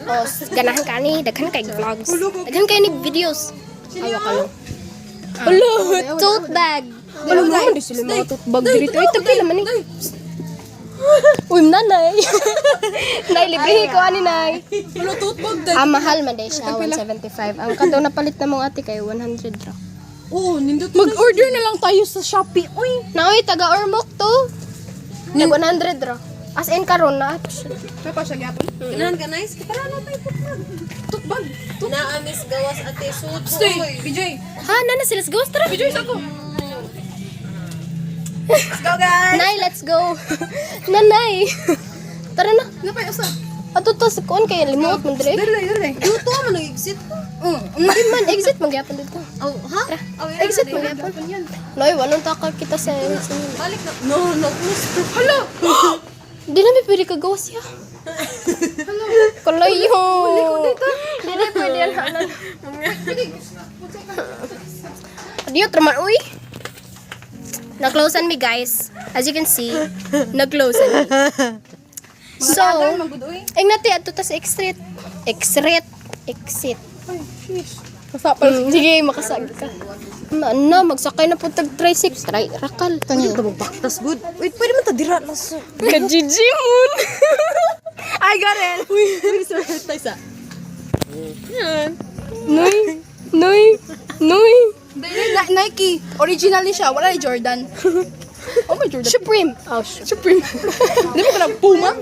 Oh, ganahan ka ni, daghan kay vlogs. Daghan kay ni videos. Awa ka lang. Hello, tote bag. Hello, hindi sila mga tote bag dito. Ay, tabi naman eh. Uy, nanay. Nay, librihi ko ani, nay. Wala tote bag. Mahal man day siya, 175. Ang kato na palit na mong ate kay 100 ra. Oo, nindot. Mag-order na lang tayo sa Shopee. Uy. Naoy, taga-Ormoc to. Nag 100 ra. As in karon na ato siya. May pa siya gyapon. Ganahan ka nice? Para na tayo Tote bag. naamis gawas ate suit. Stay, BJ. Ha, nana sila sa ghost tara. BJ, sako. Let's go guys! Nay, let's go. Nanay. Tara na. Napay usa. Ato to sa kuan kay limuot man dire. Dali. Luto mo nag-exit ko. Hindi man exit magyapon dito. Oh, ha? Oh, yan Exit na, magyapon. Noy, walong taka kita sa Balik na. No, gusto. Hala. Di na may pwede ka gawas ya. Kalayo. Di na pwede yan halan. Adiyo, traman. Uy. Na-closean me guys. As you can see, na-closean me. So, nati ato ta sa exit. Exit. Sige, makasag ka. Ano, magsakay na po tag-tricycle. Try, rakal. Pwede ka magbaktas good. Wait, pwede mo ta dira laso. Kajijimun. I got it. Uy, sorry, tayo sa. Noy. Nike. Original ni siya. Wala ni Jordan. Oh my Jordan. Supreme. Oh, Supreme. Di ba ka na Puma?